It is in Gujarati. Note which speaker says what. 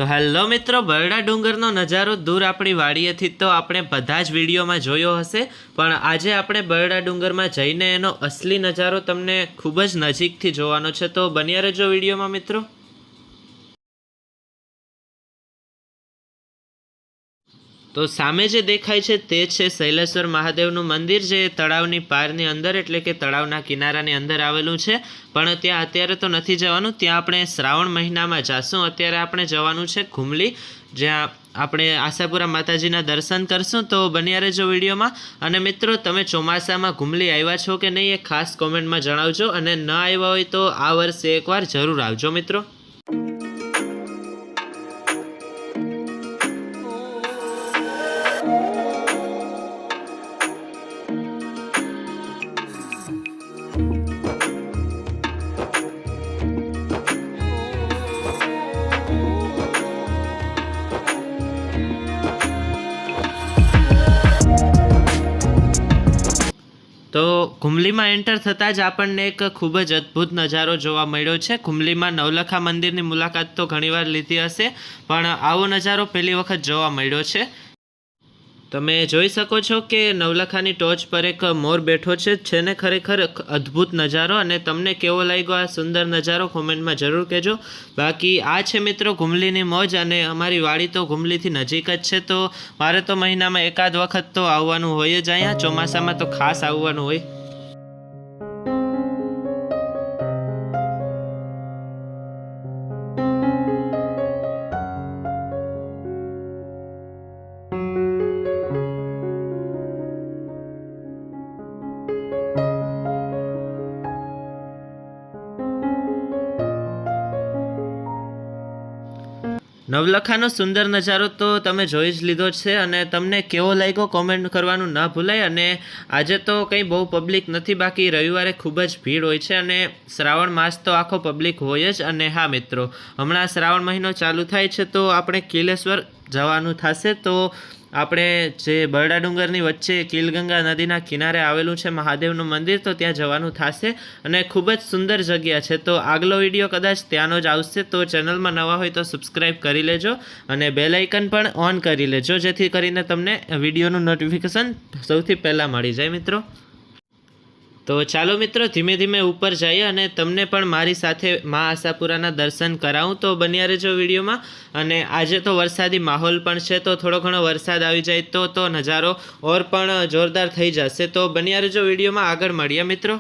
Speaker 1: હેલો મિત્રો, બરડા ડુંગરનો નજારો દૂર આપણી વાડીએથી તો આપણે બધા જ વિડીયોમાં જોયો હશે, પણ આજે આપણે બરડા ડુંગરમાં જઈને એનો અસલી નજારો તમને ખૂબ જ નજીકથી જોવાનો છે, તો બન્યા રહેજો વિડીયોમાં મિત્રો। તો સામે જે દેખાય છે તે છે શૈલેશ્વર મહાદેવનું મંદિર, જે તળાવની પારની અંદર એટલે કે તળાવના કિનારાની અંદર આવેલું છે। પણ ત્યાં અત્યારે તો નથી જવાનું, ત્યાં આપણે શ્રાવણ મહિનામાં જાશું। અત્યારે આપણે જવાનું છે ઘુમલી, જ્યાં આપણે આશાપુરા માતાજીના દર્શન કરશું। તો બન્યા રહેજો વિડીયોમાં। અને મિત્રો, તમે ચોમાસામાં ઘુમલી આવ્યા છો કે નહીં એ ખાસ કોમેન્ટમાં જણાવજો, અને ન આવ્યા હોય તો આ વર્ષે એકવાર જરૂર આવજો મિત્રો। તો ઘુમલીમાં એન્ટર થતાં જ આપણને એક ખૂબ જ અદ્ભુત નજારો જોવા મળ્યો છે। ઘુમલીમાં નવલખા મંદિરની મુલાકાત તો ઘણીવાર લીધી હશે, પણ આવો નજારો પહેલી વખત જોવા મળ્યો છે। તમે જોઈ શકો છો કે નવલખાની ટોચ પર એક મોર બેઠો છે ને ખરેખર અદ્ભુત નજારો। અને તમને કેવો લાગ્યો આ સુંદર નજારો કોમેન્ટમાં જરૂર કહેજો। બાકી આ છે મિત્રો ઘુમલીની મોજ, અને અમારી વાડી તો ઘુમલીથી નજીક જ છે, તો મારે તો મહિનામાં એકાદ વખત તો આવવાનું હોય જ અહીંયા, ચોમાસામાં તો ખાસ આવવાનું હોય। નવલખાનો સુંદર નજારો તો તમે જોઈ જ લીધો છે, અને તમને કેવો લાગ્યો કોમેન્ટ કરવાનું ના ભૂલાય। અને આજે તો કંઈ બહુ પબ્લિક નથી, બાકી રવિવારે ખૂબ જ ભીડ હોય છે, અને શ્રાવણ માસ તો આખો પબ્લિક હોય જ। અને હા મિત્રો, હમણાં શ્રાવણ મહિનો ચાલુ થાય છે તો આપણે કિલેશ્વર જવાનું થશે। તો આપણે જે બરડા ડુંગરની વચ્ચે કીલગંગા નદીના કિનારે આવેલું છે મહાદેવનું મંદિર, તો ત્યાં જવાનું થશે, અને ખૂબ જ સુંદર જગ્યા છે। તો આગલો વિડીયો કદાચ ત્યાંનો જ આવશે, તો ચેનલમાં નવા હોય તો સબસ્ક્રાઈબ કરી લેજો, અને બેલ આઇકન પણ ઓન કરી લેજો, જેથી કરીને તમને વિડીયોનું નોટિફિકેશન સૌથી પહેલાં મળી જાય મિત્રો। તો ચાલો મિત્રો, ધીમે ધીમે ઉપર જઈએ અને તમને પણ મારી સાથે મા આશાપુરાના દર્શન કરાવું। તો બન્યા રહેજો વિડીયોમાં। અને આજે તો વરસાદી માહોલ પણ છે, તો થોડો ઘણો વરસાદ આવી જાય તો નજારો ઓર પણ જોરદાર થઈ જશે। તો બન્યા રહેજો વિડીયોમાં, આગળ મળીએ મિત્રો।